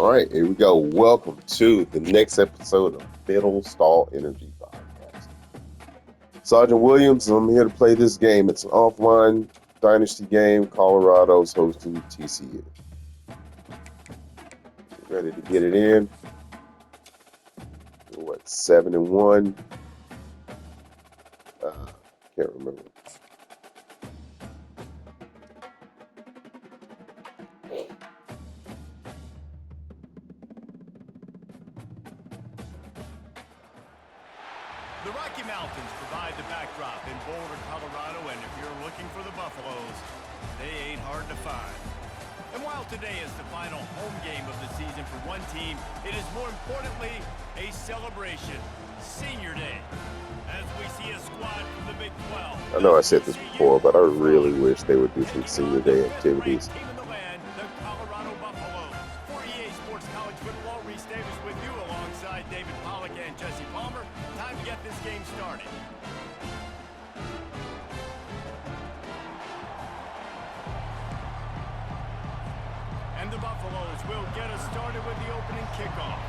All right, here we go. Welcome to the next episode of Fiddle Stall Energy Podcast. Sergeant Williams, I'm here to play this game. It's an offline dynasty game. Colorado's hosting TCU. Ready to get it in? What, 7-1? Can't remember. The Rocky Mountains provide the backdrop in Boulder, Colorado, and if you're looking for the Buffaloes, they ain't hard to find. And while today is the final home game of the season for one team, it is more importantly a celebration, Senior Day. As we see a squad from the Big 12. I know I said this before, but I really wish they would do some Senior Day activities. The Colorado Buffaloes. For EA Sports College Football, Reese Davis with you alongside David Pollack and Jesse Palmer. Time to get this game started. And the Buffaloes will get us started with the opening kickoff.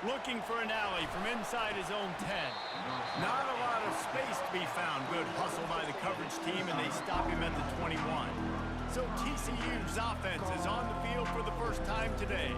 Looking for an alley from inside his own 10. Not a lot of space to be found. Good hustle by the coverage team, and they stop him at the 21. So TCU's offense is on the field for the first time today.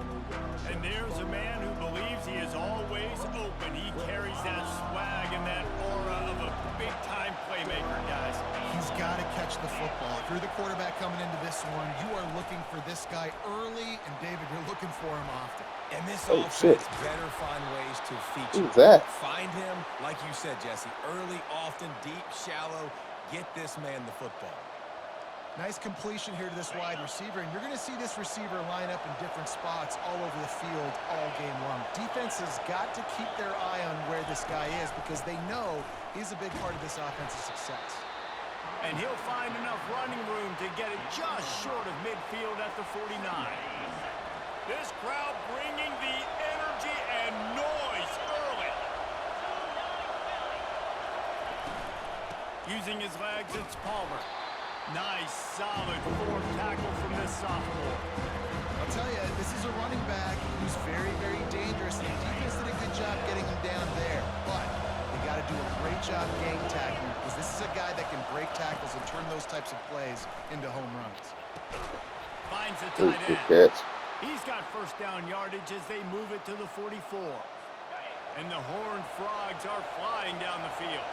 And there's a man who believes he is always open. He carries that swag and that aura of a big-time playmaker, guys. He's got to catch the football. If you're the quarterback coming into this one, you are looking for this guy early, and David, you're looking for him often. And this shit. offense better find ways to feature. Who's that? Find him, like you said, Jesse, early, often, deep, shallow. Get this man the football. Nice completion here to this wide receiver, and you're going to see this receiver line up in different spots all over the field all game long. Defense has got to keep their eye on where this guy is because they know he's a big part of this offensive success. And he'll find enough running room to get it just short of midfield at the 49. This crowd bringing the energy and noise early. Using his legs, it's Palmer. Nice, solid form tackle from this sophomore. I'll tell you, this is a running back who's very, very dangerous. And the defense did a good job getting him down there. But they got to do a great job game tackling because this is a guy that can break tackles and turn those types of plays into home runs. Finds the tight Good end. catch. He's got first down yardage as they move it to the 44. And the Horned Frogs are flying down the field.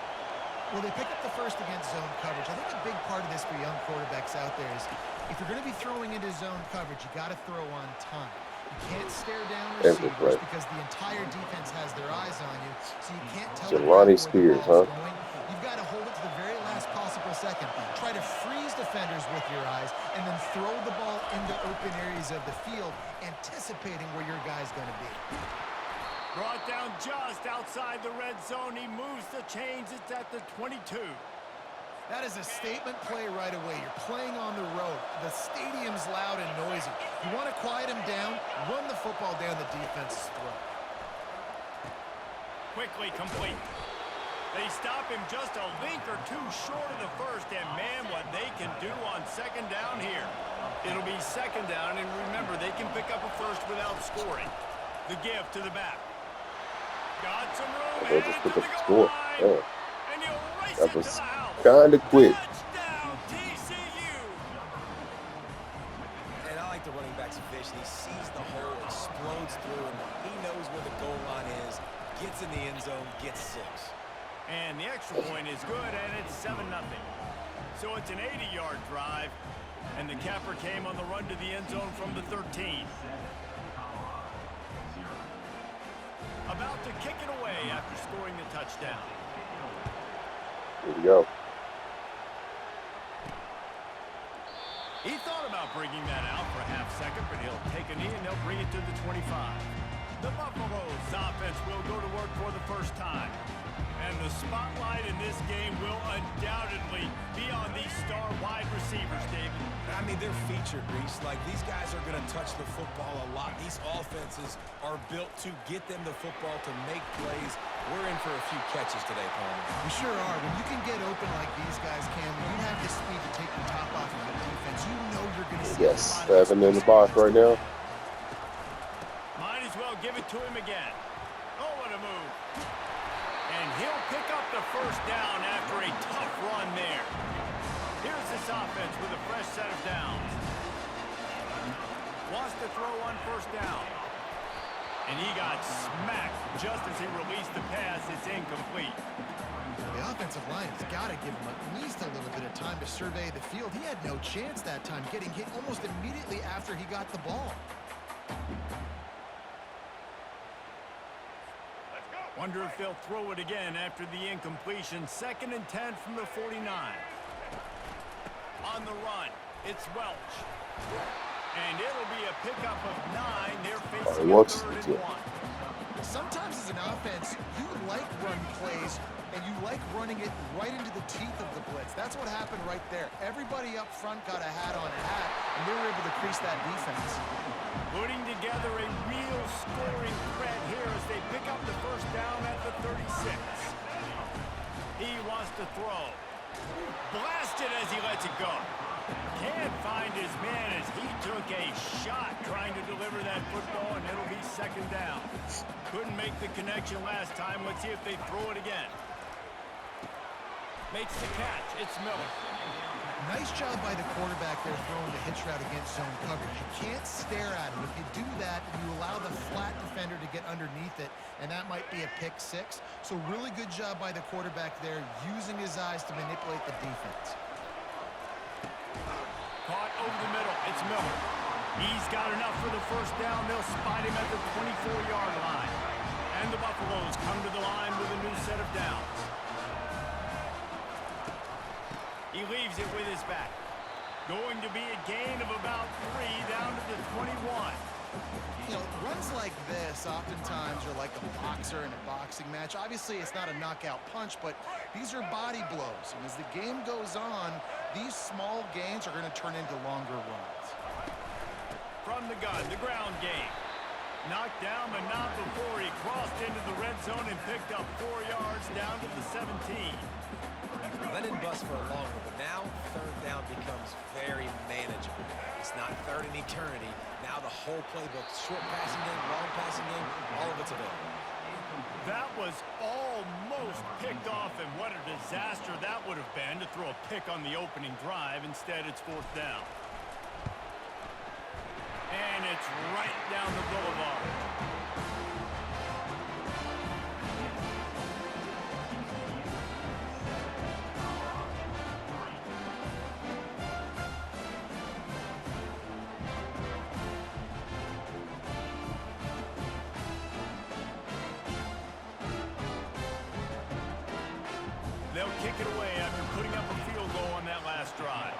Well, they pick up the first against zone coverage. I think a big part of this for young quarterbacks out there is if you're going to be throwing into zone coverage, you got to throw on time. You can't stare down receivers because the entire defense has their eyes on you, so you can't tell Jelani where the Spears, ball's huh? going. You've got to hold it to the very last possible second. Try to freeze defenders with your eyes and then throw the ball into open areas of the field, anticipating where your guy's going to be. Brought down just outside the red zone. He moves the chains. It's at the 22. That is a statement play right away. You're playing on the road. The stadium's loud and noisy. You want to quiet him down, run the football down the defense's throat. Quickly complete. They stop him just a link or two short of the first, and man, what they can do on second down here. It'll be second down, and remember, they can pick up a first without scoring. The give to the back. Got some room, They just pick up the score. Yeah. And he'll race That it was to the house. kind of quick. Touchdown, TCU. And I like the running back's vision. He sees the hole, explodes through, and he knows where the goal line is, gets in the end zone, gets 6. And the extra point is good, and it's 7-0. So it's an 80-yard drive, and the capper came on the run to the end zone from the 13. About to kick it away after scoring the touchdown. Here we go. He thought about bringing that out for a half second, but he'll take a knee and they'll bring it to the 25. The Buffaloes offense will go to work for the first time. And the spotlight in this game will undoubtedly be on these star wide receivers, David. I mean, they're featured, Reese. Like, these guys are going to touch the football a lot. These offenses are built to get them the football, to make plays. We're in for a few catches today, Palmer. We sure are. When you can get open like these guys can, when you have this Yes, 7 in the box right now. Might as well give it to him again. Oh, what a move. And he'll pick up the first down after a tough run there. Here's this offense with a fresh set of downs. Wants to throw on first down. And he got smacked just as he released the pass. It's incomplete. The offensive line has got to give him at least a little bit of time to survey the field. He had no chance that time, getting hit almost immediately after he got the ball. Wonder if they'll throw it again after the incompletion. 2nd and 10 from the 49. On the run, it's Welch. And it'll be a pickup of 9. They're facing a 3rd and 1. Sometimes as an offense, you like run plays, and you like running it right into the teeth of the blitz. That's what happened right there. Everybody up front got a hat on a hat, and they were able to crease that defense. Putting together a real scoring threat here as they pick up the first down at the 36. He wants to throw. Blasted as he lets it go. Can't find his man as he took a shot trying to deliver that football, and it'll be 2nd down. Couldn't make the connection last time. Let's see if they throw it again. Makes the catch. It's Miller. Nice job by the quarterback there throwing the hitch route against zone coverage. You can't stare at him. If you do that, you allow the flat defender to get underneath it, and that might be a pick 6. So really good job by the quarterback there, using his eyes to manipulate the defense. Caught over the middle. It's Miller. He's got enough for the first down. They'll spot him at the 24-yard line. And the Buffaloes come to the line with a new set of downs. He leaves it with his back. Going to be a gain of about 3 down to the 21. You know, runs like this oftentimes are like a boxer in a boxing match. Obviously, it's not a knockout punch, but these are body blows. And as the game goes on, these small gains are going to turn into longer runs. From the gun, the ground game. Knocked down, but not before he crossed into the red zone and picked up 4 yards down to the 17. That didn't bust for a long one, but now 3rd down becomes very manageable. It's not 3rd in eternity. Now the whole playbook, short passing game, long passing game, all of it's available. That was almost picked off, and what a disaster that would have been to throw a pick on the opening drive. Instead, it's 4th down. And it's right down the boulevard. They'll kick it away after putting up a field goal on that last drive.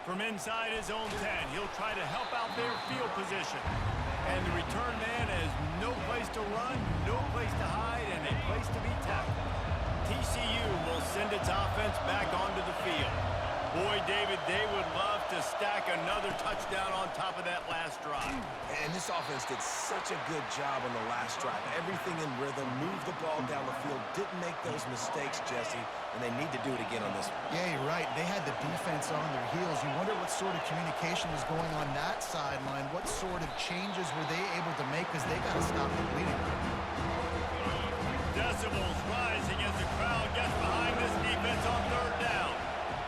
From inside his own 10, he'll try to help out their field position. And the return man has no place to run, no place to hide, and a place to be tackled. TCU will send its offense back onto the field. Boy, David, they would love to stack another touchdown on top of that last drive. And this offense did such a good job on the last drive. Everything in rhythm, moved the ball down the field, didn't make those mistakes, Jesse, and they need to do it again on this one. Yeah, you're right. They had the defense on their heels. You wonder what sort of communication was going on that sideline. What sort of changes were they able to make, because they got to stop the bleeding. Decibels rising as the crowd gets behind this defense on 3rd down.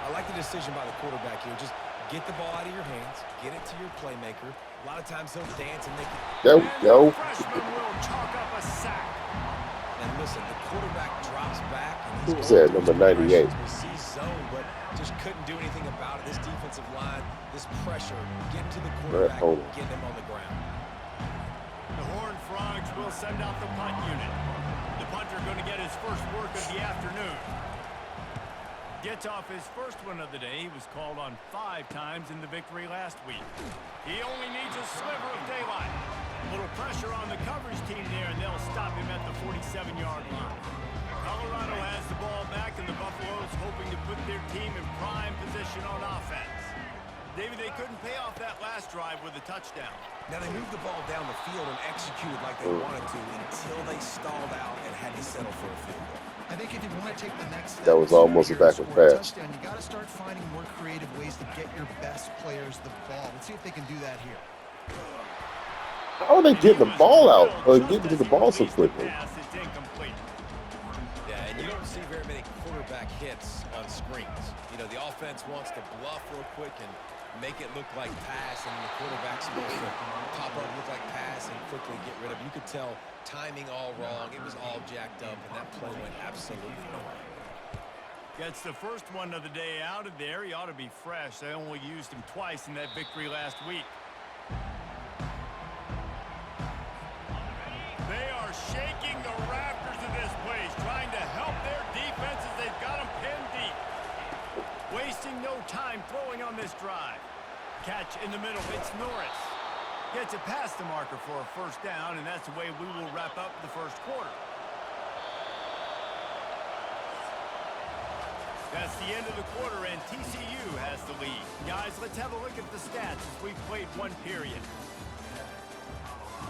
I like the decision by the quarterback here. Just get the ball out of your hands, get it to your playmaker. A lot of times he'll dance and make it. There we go. The freshman will chalk up a sack. And listen, the quarterback drops back. And he's Who's that, number 98? We see zone, but just couldn't do anything about it. This defensive line, this pressure, getting to the quarterback, getting him on the ground. The Horned Frogs will send out the punt unit. The punter going to get his first work of the afternoon. Gets off his first one of the day. He was called on 5 times in the victory last week. He only needs a sliver of daylight. A little pressure on the coverage team there, and they'll stop him at the 47-yard line. Colorado has the ball back, and the Buffaloes hoping to put their team in prime position on offense. David, they couldn't pay off that last drive with a touchdown. Now they moved the ball down the field and executed like they wanted to until they stalled out and had to to settle for a field goal. I think if you want to take the next step, That was almost a backward pass. Touchdown, you got to start finding more creative ways to get your best players the ball. Let's see if they can do that here. How are they getting the ball out or getting to the ball so quickly? Yeah, and you don't see very many quarterback hits on screens. You know, the offense wants to bluff real quick and make it look like pass, and the quarterback's supposed to pop up, look like pass, and quickly get rid of it. You could tell timing all wrong. It was all jacked up, and that play went absolutely nowhere. Gets the first one of the day out of there. He ought to be fresh. They only used him twice in that victory last week. They are shaking the rafters of this place, trying to help their defense as they've got them pinned deep. Wasting no time throwing on this drive. Catch in the middle. It's Norris. Gets it past the marker for a first down, and that's the way we will wrap up the first quarter. That's the end of the quarter, and TCU has the lead. Guys, let's have a look at the stats as we've played one period.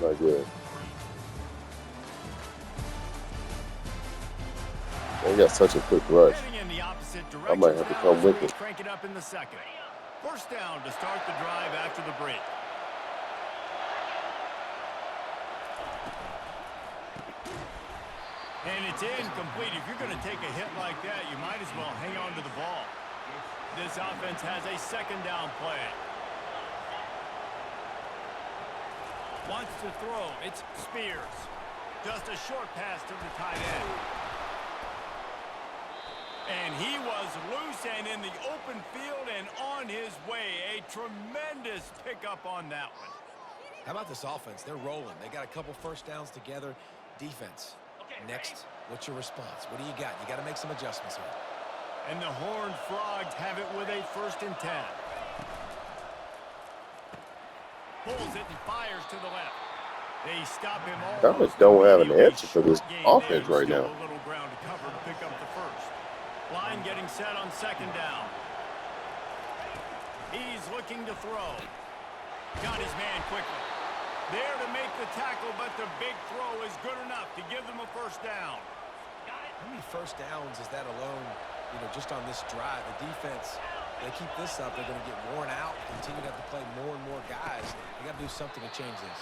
Not good. They got such a quick rush. In the opposite direction, I might have to come with it. Crank it up in the second. First down to start the drive after the break. And it's incomplete. If you're going to take a hit like that, you might as well hang on to the ball. This offense has a second down play. Wants to throw. It's Spears. Just a short pass to the tight end. And he was loose and in the open field and on his way. A tremendous pickup on that one. How about this offense? They're rolling. They got a couple first downs together. Defense. Next, what's your response? What do you got? You got to make some adjustments here. And the Horned Frogs have it with a 1st and 10. Pulls it and fires to the left. They stop him all. Dallas don't have an answer for this offense right now. A little ground to cover to pick up the first. Line getting set on second down. He's looking to throw. Got his man quickly. There to make the tackle, but the big throw is good enough to give them a first down. How many first downs is that alone, just on this drive? The defense, they keep this up, they're going to get worn out, continue to have to play more and more guys. They got to do something to change this.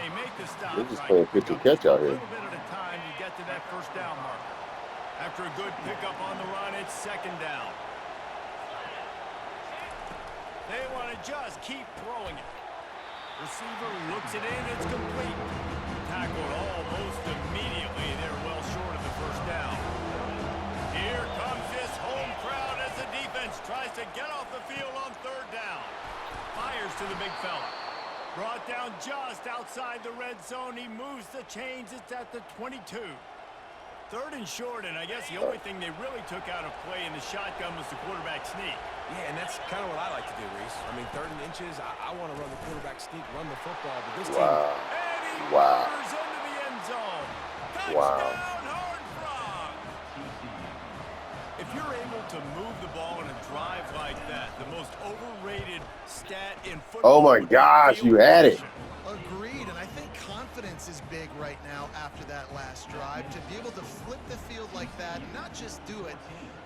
They make the stop. They're just playing pitch and catch out here. A little bit at a time to get to that first down marker. After a good pickup on the run, it's second down. They want to just keep throwing it. Receiver looks it in, it's complete. Tackled almost immediately. They're well short of the first down. Here comes this home crowd as the defense tries to get off the field on third down. Fires to the big fella. Brought down just outside the red zone. He moves the chains. It's at the 22. Third and short, and I guess the only thing they really took out of play in the shotgun was the quarterback sneak. Yeah, and that's kind of what I like to do, Reese. I mean, 3rd and inches, I want to run the quarterback sneak, run the football, but this team... And he wanders into the end zone. Touchdown, Horned Frogs! If you're able to move the ball in a drive like that, the most overrated stat in football... Oh, my gosh, you had it. Agreed, and I think confidence is big right now after that last drive. To be able to flip the field like that, not just do it,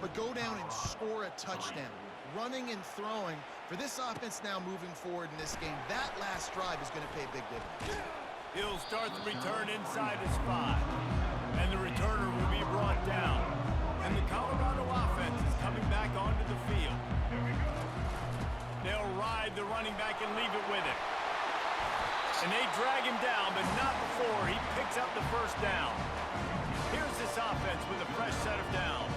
but go down and score a touchdown. Running and throwing, for this offense now moving forward in this game, that last drive is going to pay big dividends. He'll start the return inside his 5. And the returner will be brought down. And the Colorado offense is coming back onto the field. They'll ride the running back and leave it with him. And they drag him down, but not before he picks up the first down. Here's this offense with a fresh set of downs.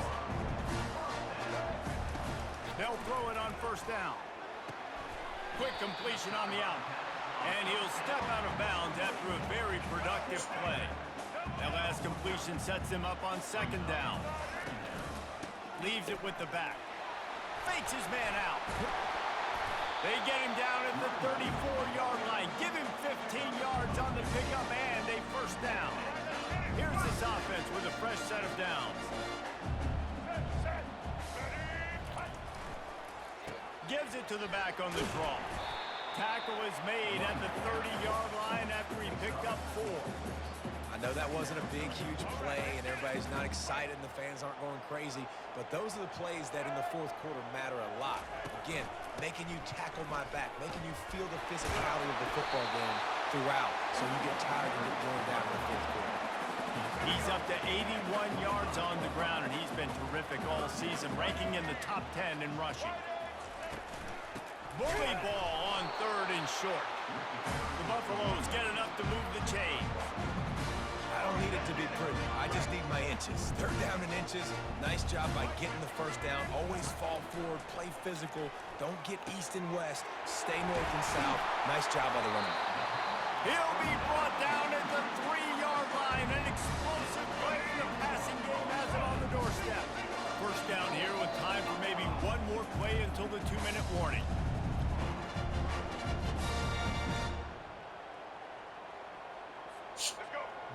They'll throw it on first down. Quick completion on the out. And he'll step out of bounds after a very productive play. That last completion sets him up on second down. Leaves it with the back. Fakes his man out. They get him down at the 34-yard line. Give him 15 yards on the pickup and a first down. Here's this offense with a fresh set of downs. Gives it to the back on the draw. Tackle is made at the 30-yard line after he picked up 4. I know that wasn't a big, huge play, and everybody's not excited, and the fans aren't going crazy, but those are the plays that in the fourth quarter matter a lot. Again, making you tackle my back, making you feel the physicality of the football game throughout, so you get tired and get worn down in the fourth quarter. He's up to 81 yards on the ground, and he's been terrific all season, ranking in the top 10 in rushing. Bully ball on 3rd and short. The Buffaloes get enough to move the chains. I don't need it to be pretty. I just need my inches. 3rd down in inches. Nice job by getting the first down. Always fall forward, play physical. Don't get east and west. Stay north and south. Nice job by the running back. He'll be brought down at the 3-yard line. An explosive play in the passing game has it on the doorstep. First down here with time for maybe one more play until the 2-minute warning.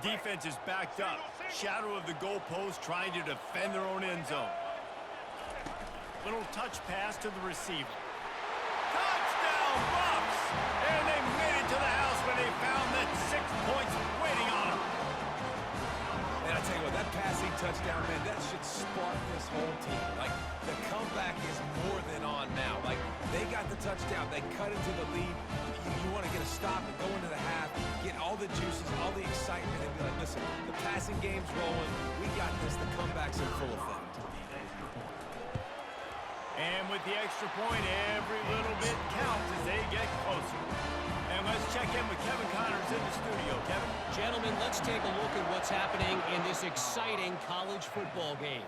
Defense is backed up. Shadow of the goalpost trying to defend their own end zone. Little touch pass to the receiver. Touchdown, Buffs! And they made it to the house when they found that 6 points waiting on them. And I tell you what, that passing touchdown, man, that should spark this whole team. Like, the comeback is more than on now. Like, they got the touchdown. They cut into the lead. You want to get a stop and go into the half, get all the juices, all the excitement, and be like, listen, the passing game's rolling. We got this. The comeback's in full effect. And with the extra point, every little bit counts as they get closer. And let's check in with Kevin Connors in the studio. Kevin? Gentlemen, let's take a look at what's happening in this exciting college football game.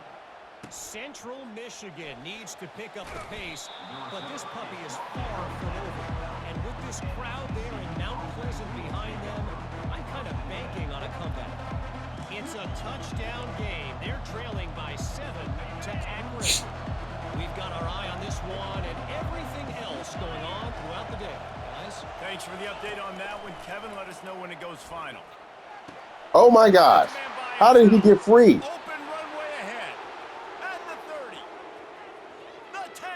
Central Michigan needs to pick up the pace, but this puppy is far from over. And with this crowd there in Mount Pleasant behind them, I'm kind of banking on a comeback. It's a touchdown game. They're trailing by 7 to Akron. We've got our eye on this one and everything else going on throughout the day, guys. Thanks for the update on that one, Kevin. Let us know when it goes final. Oh my gosh. How did he get free? Open runway ahead. At the 30. The 10.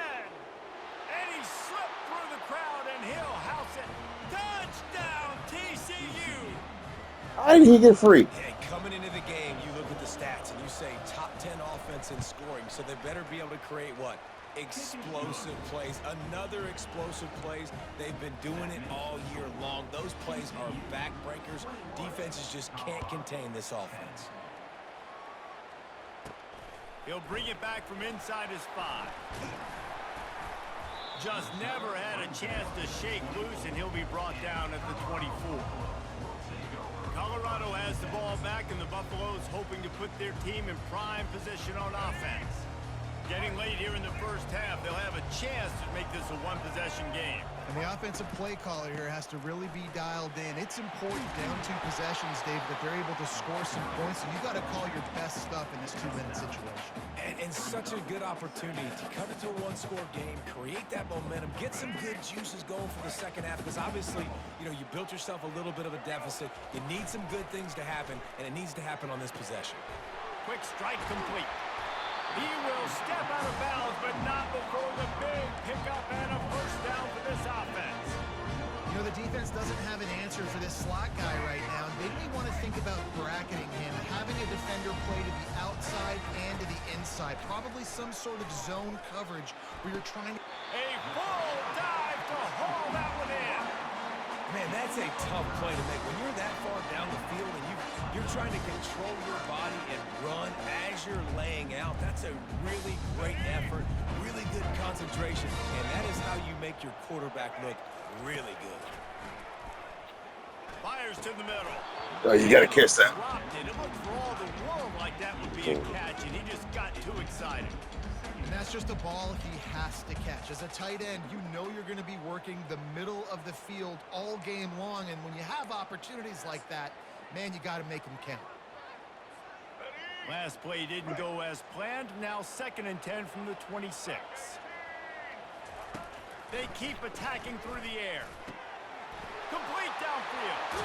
And he slipped through the crowd and he'll house it. Touchdown, TCU. How did he get free? Hey, coming into the game, you look at the stats and you say top 10 offense in scoring, so they better be able to create what? Explosive plays. Another explosive plays. They've been doing it all year long. Those plays are backbreakers. Defenses just can't contain this offense. He'll bring it back from inside his 5. Just never had a chance to shake loose, and he'll be brought down at the 24. Colorado has the ball back, and the Buffaloes hoping to put their team in prime position on offense. Getting late here in the first half, they'll have a chance to make this a one-possession game. And the offensive play caller here has to really be dialed in. It's important down 2 possessions, Dave, that they're able to score some points. So you got to call your best stuff in this 2-minute situation. And such a good opportunity to cut into a 1-score game, create that momentum, get some good juices going for the second half. Because obviously, you know, you built yourself a little bit of a deficit. You need some good things to happen, and it needs to happen on this possession. Quick strike complete. He will step out of bounds, but not before the big pickup and a first down for this offense. You know, the defense doesn't have an answer for this slot guy right now. They may want to think about bracketing him, having a defender play to the outside and to the inside. Probably some sort of zone coverage where you're trying to... A full dive to haul that one in. Man, that's a tough play to make. When you're that far down the field and you're trying to control your body and run as you're laying out, that's a really great effort, really good concentration, and that is how you make your quarterback look really good. Fires to the middle. Oh, you got to catch that. Dropped it. It looked for all the world like that would be a catch, and he just got too excited. And that's just a ball he has to catch. As a tight end, you know you're going to be working the middle of the field all game long, and when you have opportunities like that, man, you got to make them count. Last play didn't go as planned. Now 2nd and 10 from the 26. They keep attacking through the air. Complete downfield.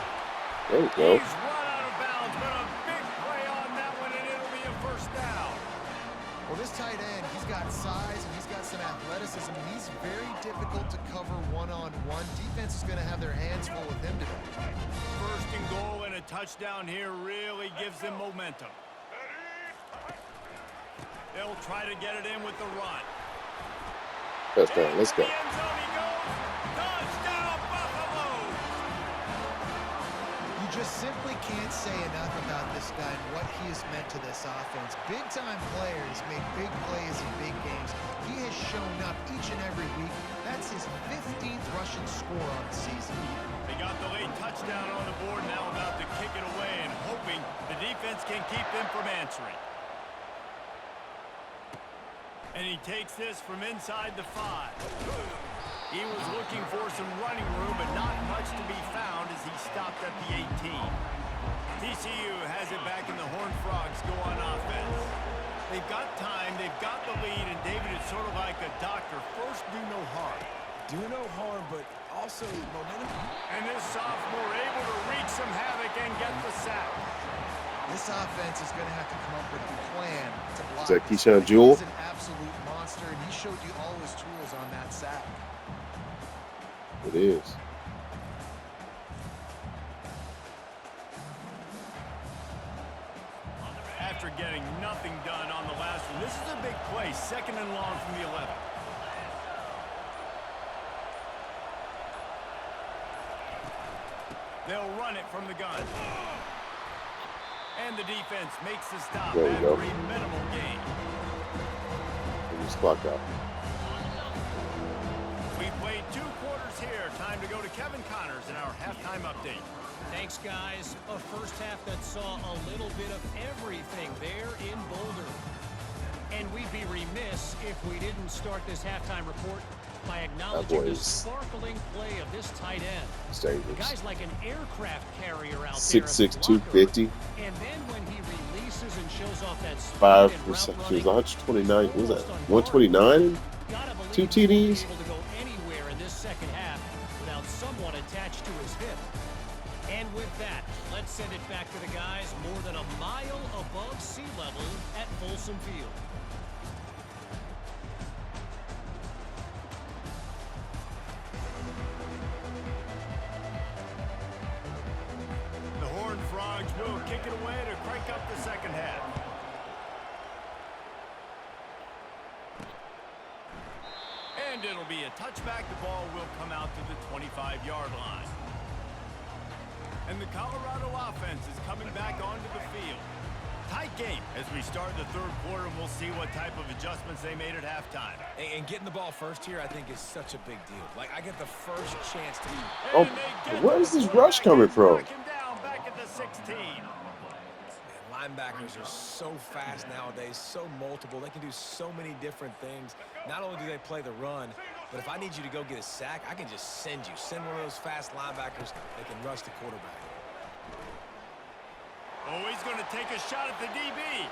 There you go. He's run out of bounds, but a big play on that one, and it'll be a first down. Well, this tight end, he's got size and he's got some athleticism, and he's very difficult to cover one-on-one. Defense is going to have their hands full with him today. First and goal and a touchdown here really gives them momentum. They'll try to get it in with the run. Touchdown. Let's go. Touchdown, Buffalo! You just simply can't say enough about this guy and what he has meant to this offense. Big-time players make big plays in big games. He has shown up each and every week. That's his 15th rushing score on the season. They got the late touchdown on the board, now about to kick it away and hoping the defense can keep them from answering. And he takes this from inside the 5. He was looking for some running room, but not much to be found as he stopped at the 18. TCU has it back and the Horned Frogs go on offense. They've got time, they've got the lead, and David is sort of like a doctor. First, do no harm. Do no harm, but also momentum. And this sophomore able to wreak some havoc and get the sack. This offense is going to have to come up with a plan to block. Is that Keyshawn Jewell? He's an absolute monster, and he showed you all his tools on that sack. It is. After getting nothing done on the last one, this is a big play, 2nd and long from the 11. They'll run it from the gun. And the defense makes the stop There you go. after a minimal gain. Just clock out. We played 2 quarters here. Time to go to Kevin Connors in our halftime update. Thanks, guys. A first half that saw a little bit of everything there in Boulder. And we'd be remiss if we didn't start this halftime report by acknowledging the sparkling play of this tight end. The guy's like an aircraft carrier out there. 6'6", 250. And then when he releases and shows off that 5 receptions, 129. What was that? 129? 2 TDs? Able to go anywhere in this second half without someone attached to his hip. And with that, let's send it back to the guys more than a mile above sea level at Folsom Field. The Horned Frogs will kick it away to crank up the second half. And it'll be a touchback. The ball will come out to the 25-yard line. And the Colorado offense is coming back onto the field. Tight game as we start the 3rd quarter, and we'll see what type of adjustments they made at halftime. And getting the ball first here, I think, is such a big deal. Like, I get the first chance to... Oh, where is this rush coming from? Down back at the 16. Linebackers are so fast nowadays, so multiple. They can do so many different things. Not only do they play the run, but if I need you to go get a sack, I can just send one of those fast linebackers that can rush the quarterback. Oh, he's going to take a shot at the DB.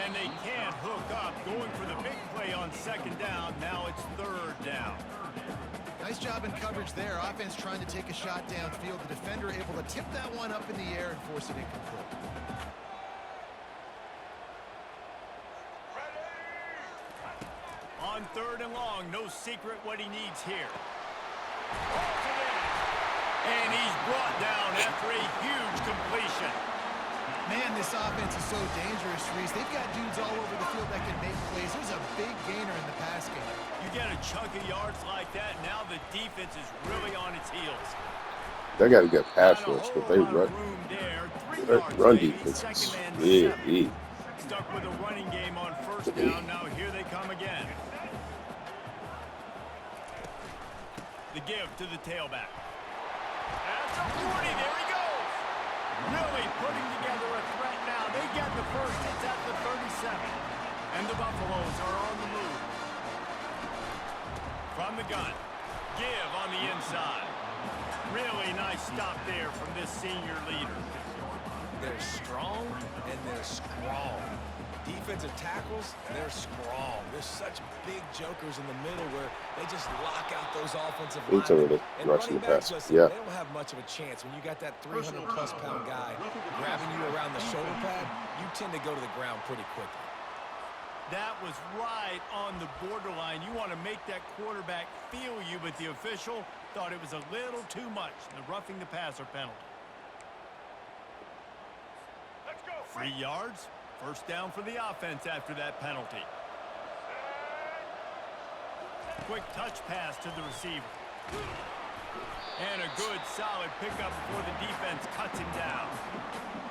And they can't hook up. Going for the big play on 2nd down. Now it's 3rd down. Nice job in coverage there. Offense trying to take a shot downfield. The defender able to tip that one up in the air and force it incomplete. On 3rd and long, no secret what he needs here. And he's brought down after a huge completion. Man, this offense is so dangerous, Reese. They've got dudes all over the field that can make plays. There's a big gainer in the pass game. You get a chunk of yards like that, now the defense is really on its heels. They got to get pass rush, but they run. Run defense is really. Stuck with a running game on 1st down. Now here they come again. The give to the tailback. At the 40, there he goes. Really putting together a threat now. They get the first. It's at the 37. And the Buffaloes are on the move. From the gun. Give on the inside. Really nice stop there from this senior leader. They're strong and they're strong. Defensive tackles, they're strong. There's such big jokers in the middle where they just lock out those offensive linemen. And running backs, listen, they don't have much of a chance. When you got that 300-plus pound guy grabbing you around the shoulder pad, you tend to go to the ground pretty quickly. That was right on the borderline. You want to make that quarterback feel you, but the official thought it was a little too much. The roughing the passer penalty. 3 yards. First down for the offense after that penalty. Quick touch pass to the receiver. And a good, solid pickup before the defense cuts him down.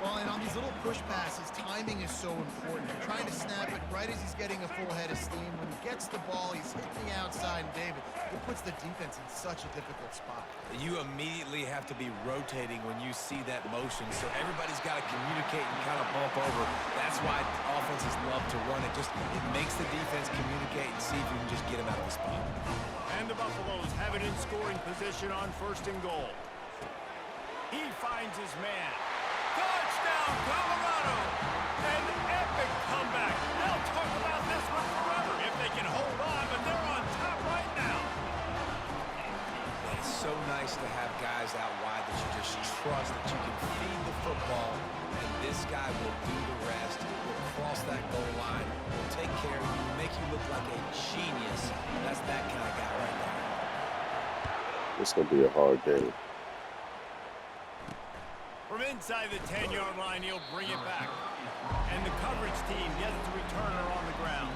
Well, and on these little push passes, timing is so important. You're trying to snap it right as he's getting a full head of steam. When he gets the ball, he's hitting the outside, and David, it puts the defense in such a difficult spot. You immediately have to be rotating when you see that motion, so everybody's got to communicate and kind of bump over. That's why offenses love to run it. It makes the defense communicate and see if you can just get him out of the spot. And the Buffaloes have it in scoring position on 1st and goal. He finds his man. Touchdown, Colorado! An epic comeback. They'll talk about this one forever if they can hold on, but they're on top right now. It's so nice to have guys out wide that you just trust that you can feed the football, and this guy will do the rest. Will cross that goal line, will take care of you, make you look like a genius. That's that kind of guy right there. It's going to be a hard game. From inside the 10-yard line, he'll bring it back. And the coverage team gets the returner on the ground.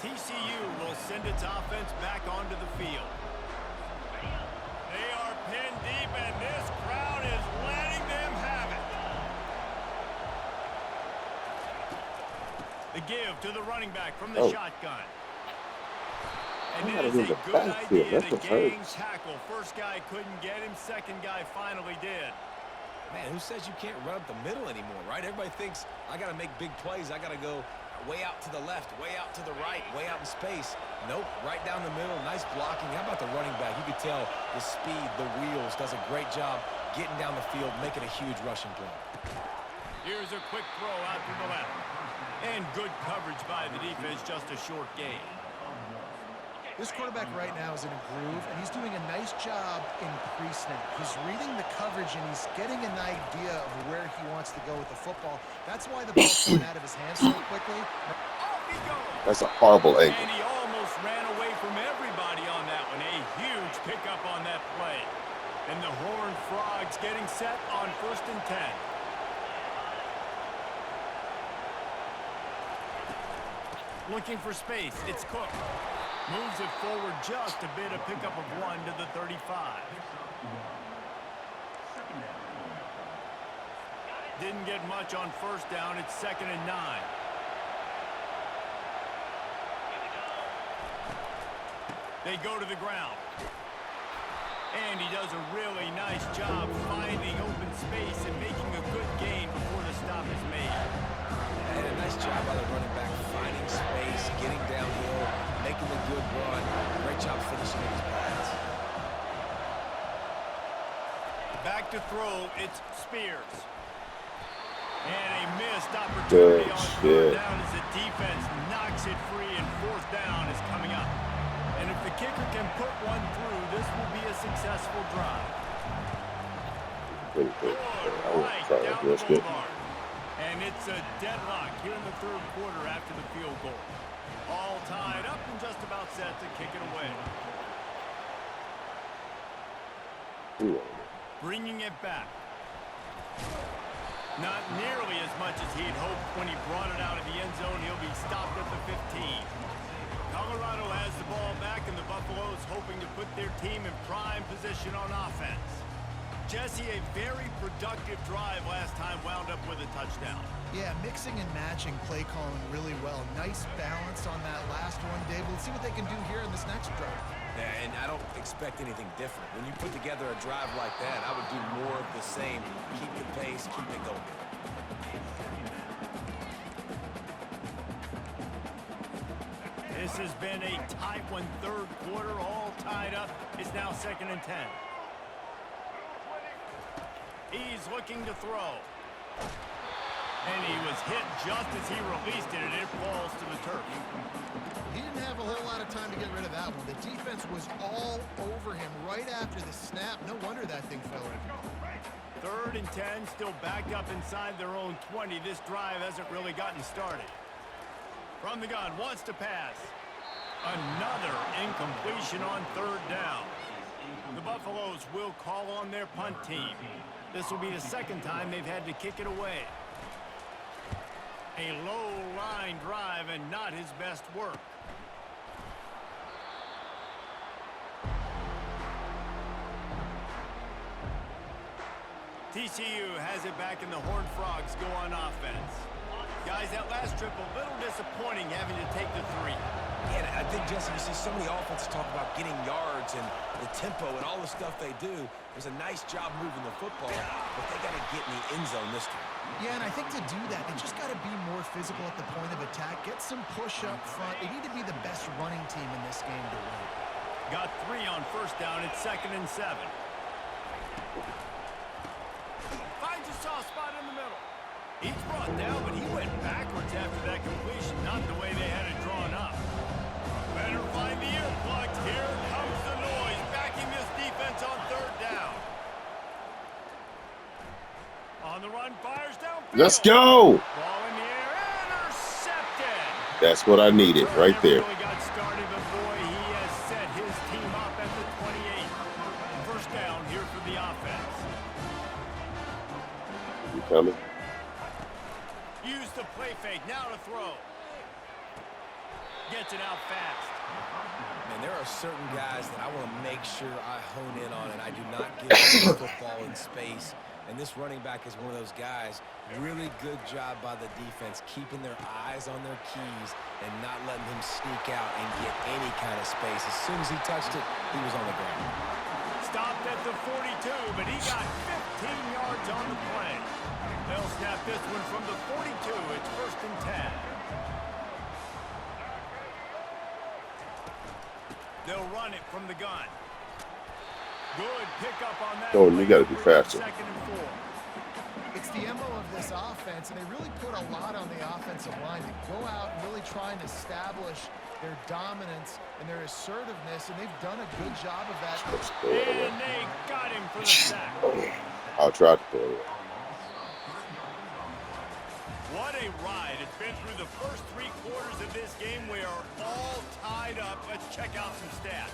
TCU will send its offense back onto the field. They are pinned deep, and this crowd is letting them have it. The give to the running back from the shotgun. And it is a good idea to gain tackle. First guy couldn't get him. Second guy finally did. Man, who says you can't run up the middle anymore, right? Everybody thinks, I got to make big plays. I got to go way out to the left, way out to the right, way out in space. Nope, right down the middle. Nice blocking. How about the running back? You could tell the speed, the wheels, does a great job getting down the field, making a huge rushing play. Here's a quick throw out to the left. And good coverage by the defense, just a short gain. This quarterback right now is in a groove, and he's doing a nice job in pre-snap. He's reading the coverage, and he's getting an idea of where he wants to go with the football. That's why the ball's coming out of his hands so quickly. Off he goes. That's a horrible angle. And he almost ran away from everybody on that one. A huge pickup on that play. And the Horned Frogs getting set on 1st and 10. Looking for space. It's Cook. Moves it forward just a bit, a pickup of 1 to the 35. Didn't get much on 1st down. It's 2nd and 9. They go to the ground. And he does a really nice job finding open space and making a good gain before the stop is made. And a nice job by the running back, finding space, getting downhill, making a good run. Great job finishing in his pads. Back to throw, it's Spears. And a missed opportunity on 3rd down as the defense knocks it free, and 4th down is coming up. And if the kicker can put one through, this will be a successful drive. Good. Right down the boulevard. And it's a deadlock here in the 3rd quarter after the field goal. All tied up and just about set to kick it away. Bringing it back. Not nearly as much as he'd hoped when he brought it out of the end zone. He'll be stopped at the 15. Colorado has the ball back, and the Buffaloes hoping to put their team in prime position on offense. Jesse, a very productive drive last time, wound up with a touchdown. Yeah, mixing and matching play calling really well. Nice balance on that last one, Dave. Let's see what they can do here in this next drive. Yeah, and I don't expect anything different. When you put together a drive like that, I would do more of the same. Keep the pace, keep it going. This has been a tight one, 3rd quarter, all tied up. It's now 2nd and 10. He's looking to throw. And he was hit just as he released it, and it falls to the turf. He didn't have a whole lot of time to get rid of that one. The defense was all over him right after the snap. No wonder that thing fell in. 3rd and 10, still backed up inside their own 20. This drive hasn't really gotten started. From the gun, wants to pass. Another incompletion on third down. The Buffaloes will call on their punt team. This will be the second time they've had to kick it away. A low line drive and not his best work. TCU has it back and the Horned Frogs go on offense. Guys, that last trip a little disappointing having to take the 3. Yeah, I think, Jesse, you see so many offenses talk about getting yards and the tempo and all the stuff they do. It was a nice job moving the football, but they got to get in the end zone this time. Yeah, and I think to do that, they just got to be more physical at the point of attack. Get some push up front. They need to be the best running team in this game to win. Got 3 on first down. It's 2nd and 7. Finds a soft spot in the middle. He's brought down, but he went backwards after that completion. Not the way they had it drawn up. Better find the earplugs. Here comes the noise, backing this defense on third down. On the run, fires downfield. Let's go. Ball in the air, intercepted. That's what I needed right there. Really got started, but boy, he has set his team up at the 28. First down here for the offense. You coming? Use the play fake, now to throw. Gets it out fast. Man, there are certain guys that I want to make sure I hone in on, and I do not give them the football in space. And this running back is one of those guys. Really good job by the defense, keeping their eyes on their keys and not letting him sneak out and get any kind of space. As soon as he touched it, he was on the ground. Stopped at the 42, but he got 15 yards on the play. They'll snap this one from the 42. It's 1st and 10. They'll run it from the gun. Good pickup on that. Oh, you got to be faster. 2nd and 4. It's the MO of this offense, and they really put a lot on the offensive line to go out and really try and establish their dominance and their assertiveness, and they've done a good job of that. And they got him for the sack. I'll try to throw it. What a ride. It's been through the first 3 quarters of this game. We are all tied up. Let's check out some stats.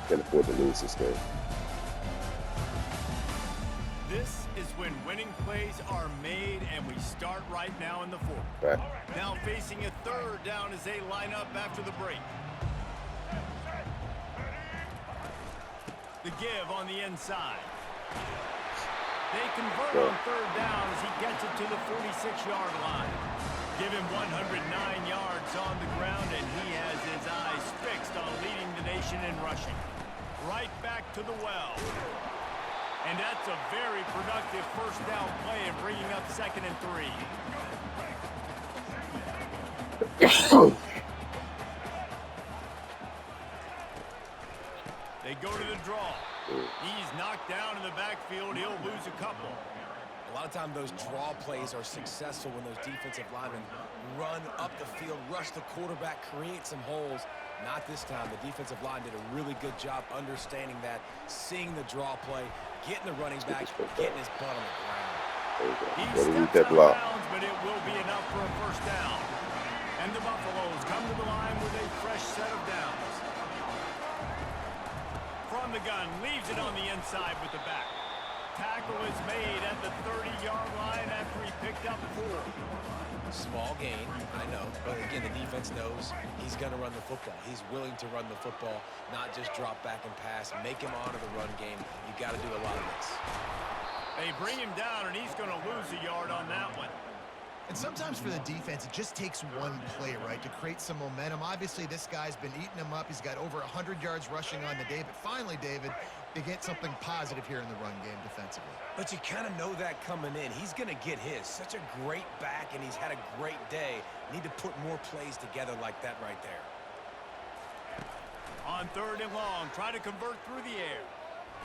Can't afford to lose this game. This is when winning plays are made, and we start right now in the 4th. Back. Now facing a 3rd down as they line up after the break. The give on the inside. They convert on 3rd down as he gets it to the 46-yard line. Give him 109 yards on the ground, and he has his eyes fixed on leading the nation in rushing. Right back to the well. And that's a very productive first down play and bringing up 2nd and 3. They go to the draw. He's knocked down in the backfield. He'll lose a couple. A lot of times those draw plays are successful when those defensive linemen run up the field, rush the quarterback, create some holes. Not this time. The defensive line did a really good job understanding that, seeing the draw play, getting the running back, getting his butt on the ground. He Steps steps out block. of bounds, but it will be enough for a first down. And the Buffaloes come to the line with a fresh set of downs. From the gun, leaves it on the inside with the back. Tackle is made at the 30-yard line after he picked up 4. Small gain, I know, but again, the defense knows he's going to run the football. He's willing to run the football, not just drop back and pass, make him honor the run game. You got to do a lot of this. They bring him down, and he's going to lose a yard on that one. And sometimes for the defense, it just takes one play, right, to create some momentum. Obviously, this guy's been eating him up. He's got over 100 yards rushing on the day. But finally, David, they get something positive here in the run game defensively. But you kind of know that coming in. He's going to get his. Such a great back, and he's had a great day. Need to put more plays together like that right there. On 3rd and long, try to convert through the air.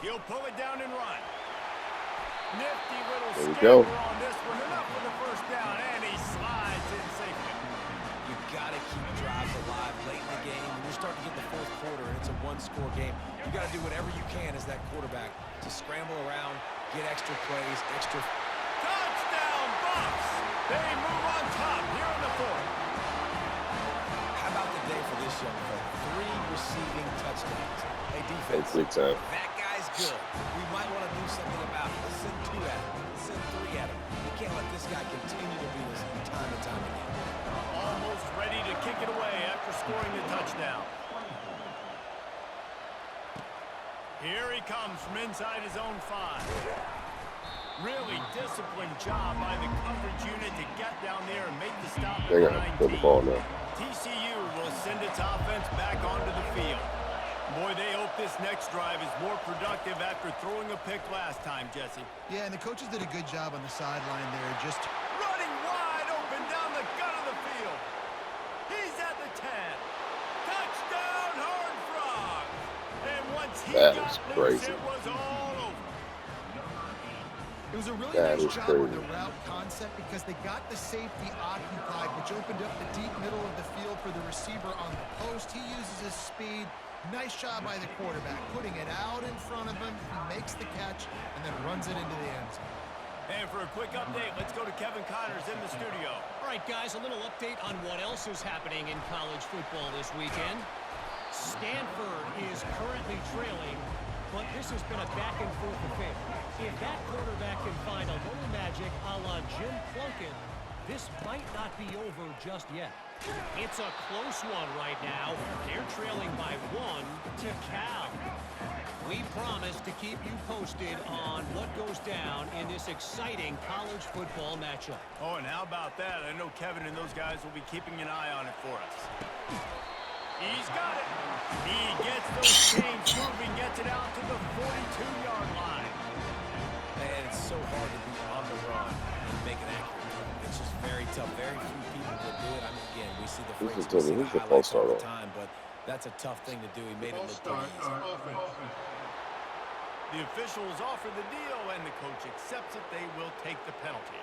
He'll pull it down and run. Nifty little scamper on this one. Enough for the first down, and he slides in safely. You got to keep drives alive late in the game. When you're starting to get the 4th quarter and it's a 1-score game, you got to do whatever you can as that quarterback to scramble around, get extra plays, extra. Touchdown, Buffs! They move on top here in the fourth. How about the day for this young fella? 3 receiving touchdowns. Hey, defense, big time. that guy's good. We might want to do something about it. Let's send 2 at him. Let's send 3 at him. We can't let this guy continue to beat us time and time again. Almost ready to kick it away after scoring the touchdown. Here he comes from inside his own 5. Really disciplined job by the coverage unit to get down there and make the stop at They got to put the ball now. TCU will send its offense back onto the field. Boy, they hope this next drive is more productive after throwing a pick last time, Jesse. Yeah, and the coaches did a good job on the sideline there. Just Running wide open down the gut of the field. He's at the 10. Touchdown, Horned Frog. And once he That got is loose, crazy. it was all over. it was a really That nice is job with crazy. the route concept because they got the safety occupied, which opened up the deep middle of the field for the receiver on the post. He uses his speed. Nice job by the quarterback, putting it out in front of him. He makes the catch and then runs it into the end zone. And for a quick update, let's go to Kevin Connors in the studio. All right, guys, a little update on what else is happening in college football this weekend. Stanford is currently trailing, but this has been a back-and-forth affair. If that quarterback can find a little magic a la Jim Plunkett, this might not be over just yet. It's a close one right now. They're trailing by 1 to Cal. We promise to keep you posted on what goes down in this exciting college football matchup. Oh, and how about that? I know Kevin and those guys will be keeping an eye on it for us. He's got it. He gets those chains moving, gets it out to the 42-yard line. And it's so hard to be on the run and make an accurate throw. It's just very tough. Very few people will do it. I mean, again, we see the phrase, we see the highlights all the time, but that's a tough thing to do. He made it look pretty easy. The officials offer the deal, and the coach accepts it. They will take the penalty.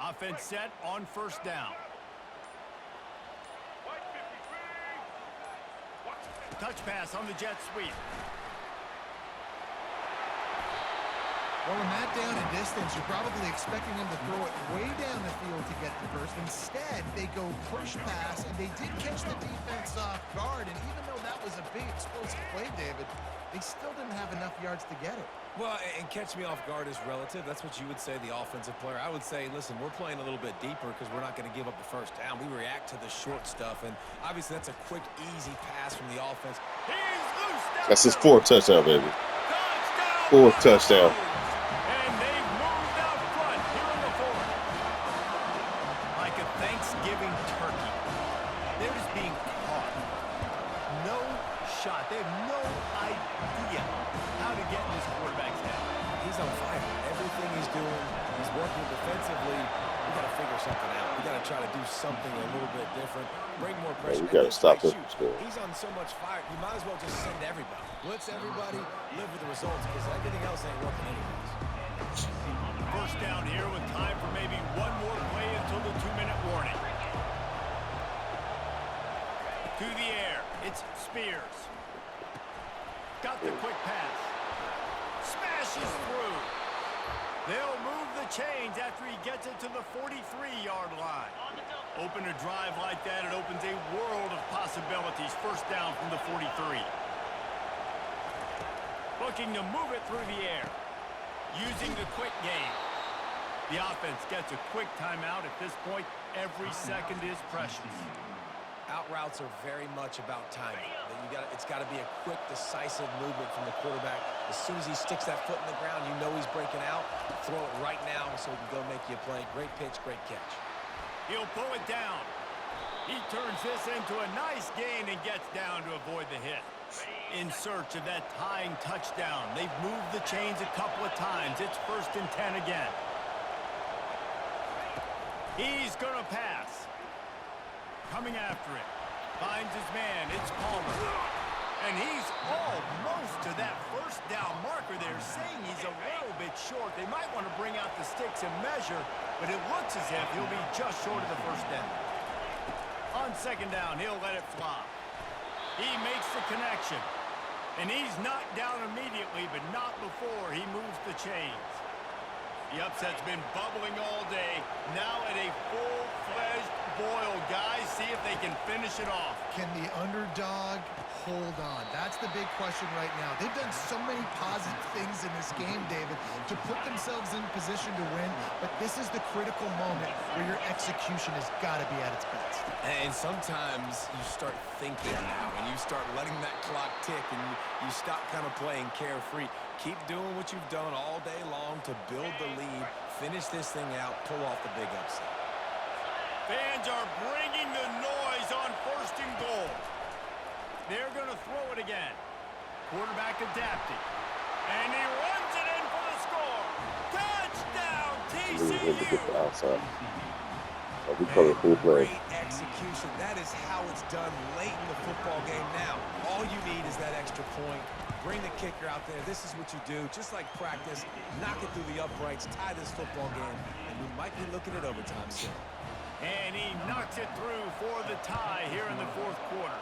Offense set on first down. Touch pass on the jet sweep. Well, in that down and distance, you're probably expecting him to throw it way down the field to get the first. Instead, they go push pass, and they did catch the defense off guard. And even though that was a big explosive play, David, they still didn't have enough yards to get it. Well, and catch me off guard is relative. That's what you would say, the offensive player. I would say, listen, we're playing a little bit deeper because we're not going to give up the first down. We react to the short stuff, and obviously that's a quick, easy pass from the offense. He's loose down. That's his 4th touchdown, baby. Touchdown. 4th touchdown. And they've moved out front here in the fourth. Like a Thanksgiving turkey. They're just being caught. No shot. They have no idea how to get in this quarterback's head. He's on fire. Everything he's doing, he's working defensively. We got to figure something out. We got to try to do something a little bit different. Bring more pressure. We got to stop him from scoring. He's on so much fire. You might as well just send everybody. Blitz everybody, live with the results, because everything else ain't working anyways. First down here with time for maybe one more play until the 2-minute warning. To the air. It's Spears. Got the quick pass. Smashes through. They'll move the chains after he gets it to the 43-yard line. Open a drive like that, it opens a world of possibilities. First down from the 43. Looking to move it through the air. Using the quick game. The offense gets a quick timeout. At this point, every second is precious. Out routes are very much about timing. It's got to be a quick, decisive movement from the quarterback. As soon as he sticks that foot in the ground, you know he's breaking out. Throw it right now so he can go make you a play. Great pitch, great catch. He'll pull it down. He turns this into a nice gain and gets down to avoid the hit. In search of that tying touchdown. They've moved the chains a couple of times. It's 1st and 10 again. He's going to pass. Coming after it. Finds his man. It's Palmer. And he's almost to that first down marker there, saying he's a little bit short. They might want to bring out the sticks and measure, but it looks as if he'll be just short of the first down. On second down, he'll let it fly. He makes the connection. And he's knocked down immediately, but not before he moves the chains. The upset's been bubbling all day. Now at a full-fledged boil. Guys, see if they can finish it off. Can the underdog hold on? That's the big question right now. They've done so many positive things in this game, David, to put themselves in position to win, but this is the critical moment where your execution has got to be at its best. And sometimes you start thinking now, and you start letting that clock tick, and you stop kind of playing carefree. Keep doing what you've done all day long to build the lead, finish this thing out, pull off the big upset. Fans are bringing the noise on 1st and goal. They're going to throw it again. Quarterback adapting. And he runs it in for the score. Touchdown, TCU! Great execution. That is how it's done late in the football game now. All you need is that extra point. Bring the kicker out there. This is what you do. Just like practice, knock it through the uprights, tie this football game, and we might be looking at overtime soon. And he knocks it through for the tie here in the 4th quarter.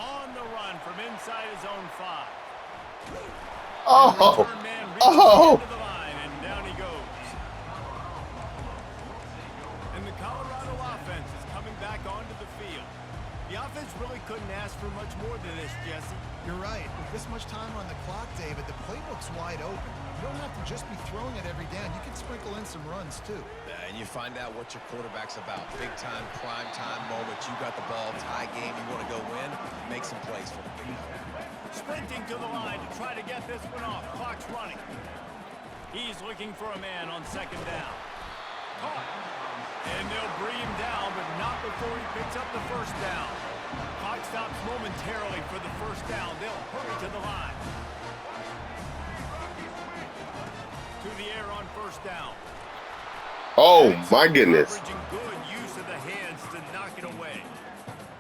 On the run from inside his own 5. Oh! Oh! The line, and down he goes. And the Colorado offense is coming back onto the field. The offense really couldn't ask for much more than this, Jesse. You're right. With this much time on the clock, David, the playbook's wide open. You don't have to just be throwing it every down. You can sprinkle in some runs, too. And you find out what your quarterback's about. Big-time, prime-time moment. You got the ball, tie game. You want to go win? Make some plays for the big guy. Sprinting to the line to try to get this one off. Clock's running. He's looking for a man on 2nd down. Caught. And they'll bring him down, but not before he picks up the 1st down. Clock stops momentarily for the 1st down. They'll hurry to the line. To the air on 1st down. Oh, my goodness. Good use of the hands to knock it away.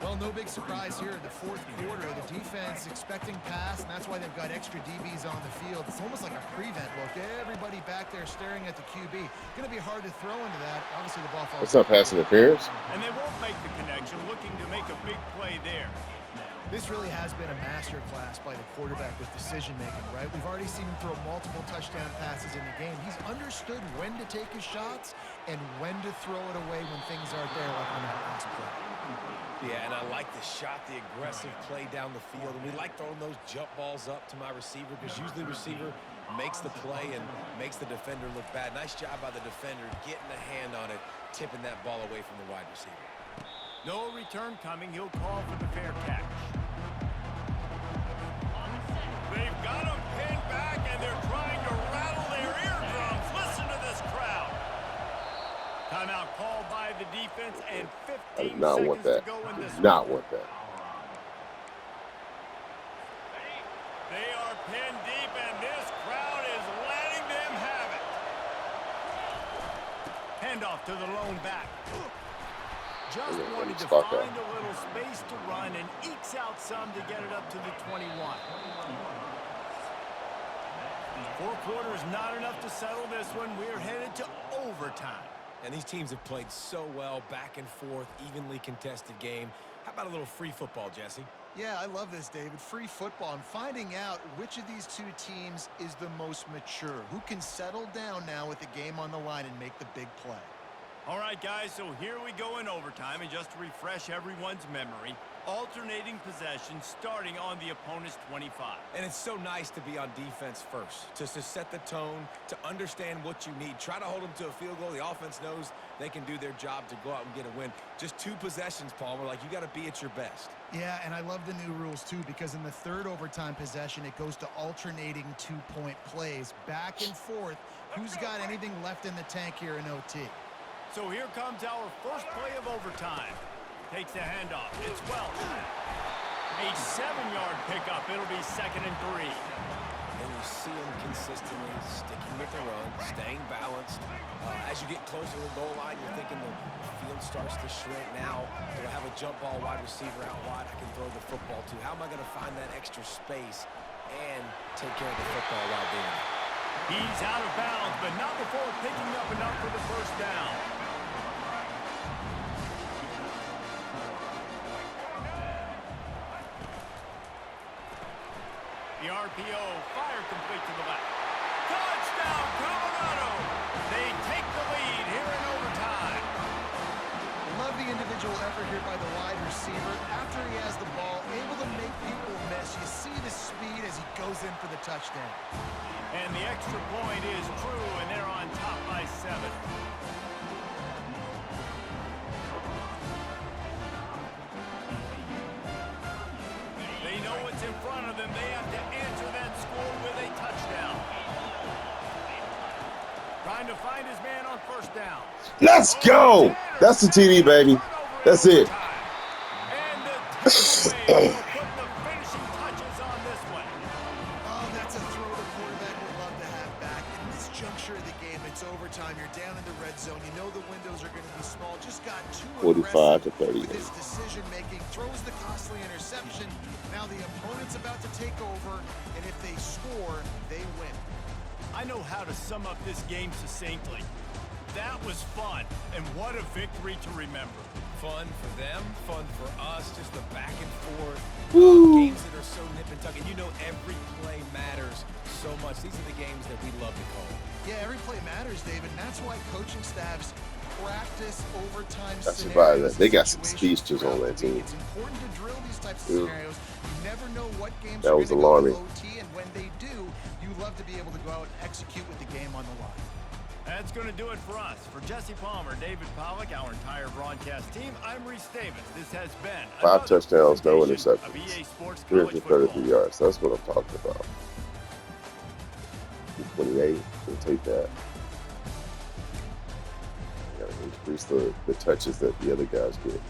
Well, no big surprise here in the 4th quarter. The defense expecting pass, and that's why they've got extra DBs on the field. It's almost like a prevent look. Everybody back there staring at the QB. Going to be hard to throw into that. Obviously, the ball falls. What's up, pass interference? And they won't make the connection, looking to make a big play there. This really has been a masterclass by the quarterback with decision-making, right? We've already seen him throw multiple touchdown passes in the game. He's understood when to take his shots and when to throw it away when things aren't there, like on that last play. Yeah, and I like the shot, the aggressive play down the field. And we like throwing those jump balls up to my receiver because usually the receiver makes the play and makes the defender look bad. Nice job by the defender getting a hand on it, tipping that ball away from the wide receiver. No return coming. He'll call for the fair catch. They've got him pinned back, and they're trying to rattle their eardrums. Listen to this crowd. Timeout called by the defense, and 15 seconds to go in this one. Not want that. They are pinned deep, and this crowd is letting them have it. Handoff to the lone back. Just wanted to find a little space to run and ekes out some to get it up to the 21. 4 quarters not enough to settle this one. We're headed to overtime. And these teams have played so well, back and forth, evenly contested game. How about a little free football, Jesse? Yeah, I love this, David. Free football and finding out which of these two teams is the most mature, who can settle down now with the game on the line and make the big play. All right, guys, so here we go in overtime, and just to refresh everyone's memory, alternating possession starting on the opponent's 25. And it's so nice to be on defense first, to set the tone, to understand what you need. Try to hold them to a field goal. The offense knows they can do their job to go out and get a win. Just 2 possessions, Palmer, like you got to be at your best. Yeah, and I love the new rules, too, because in the 3rd overtime possession, it goes to alternating 2-point plays, back and forth. Who's got anything left in the tank here in OT? So here comes our first play of overtime. Takes the handoff. It's Welch. A 7-yard pickup. It'll be 2nd and 3. And you see them consistently sticking with the run, staying balanced. As you get closer to the goal line, you're thinking the field starts to shrink. Now, do I have a jump ball wide receiver out wide I can throw the football to? How am I going to find that extra space and take care of the football while doing it? He's out of bounds, but not before picking up enough for the 1st down. RPO, fire complete to the left. Touchdown, Colorado! They take the lead here in overtime. Love the individual effort here by the wide receiver. After he has the ball, able to make people miss. You see the speed as he goes in for the touchdown. And the extra point is true, and they're on top by 7. They know what's in front of them. They have to answer that score with a touchdown. Trying to find his man on first down. Let's go. That's the TD, baby. That's it. And the takeaway will put the finishing touches on this one. Oh, that's a throw the quarterback would love to have back. In this juncture of the game, it's overtime. You're down in the red zone. You know the windows are going to be small. Just got too 45 to aggressive 38. with his decision-making. Throws the costly interception. Now the opponent's about to take over, and if they score, they win. I know how to sum up this game succinctly. That was fun, and what a victory to remember. Fun for them, fun for us, just the back and forth. Woo. Games that are so nip and tuck, and you know every play matters so much. These are the games that we love to call. Yeah, every play matters, David, and that's why coaching staffs practice overtime That's scenarios. about it. They got some situations speedsters on throughout that the week. team. It's important to drill these types of Yeah. scenarios. You never know what games That are was going to go to alarming. OT, and when they do, you love to be able to go out and execute with the game on the line. That's going to do it for us. For Jesse Palmer, David Pollack, our entire broadcast team, I'm Reese Davis. This has been 5 touchdowns, no presentation of interceptions. EA Sports College 333 Football. yards. That's what I'm talking about. 28. We'll take that. Gotta increase the touches that the other guys get.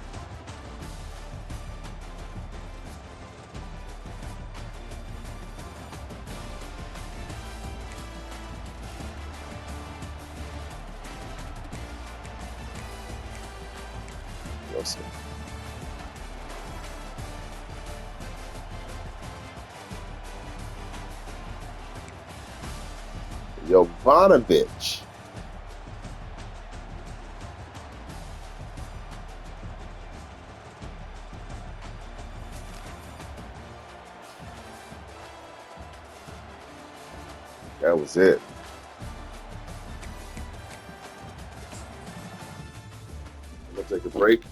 Wilson. Jovanovic. That was it. I'm gonna take a break.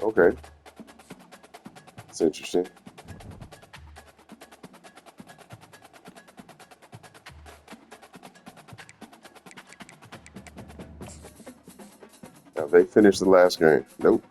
Okay. It's interesting. Now they finished the last game. Nope.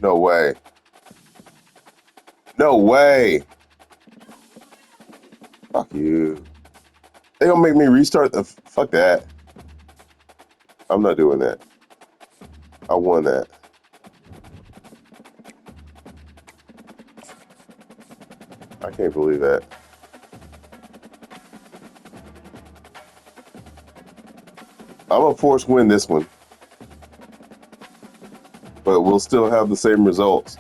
No way. No way. Fuck you. They gonna make me restart the fuck that. I'm not doing that. I won that. I can't believe that. I'm going to force win this one. But we'll still have the same results.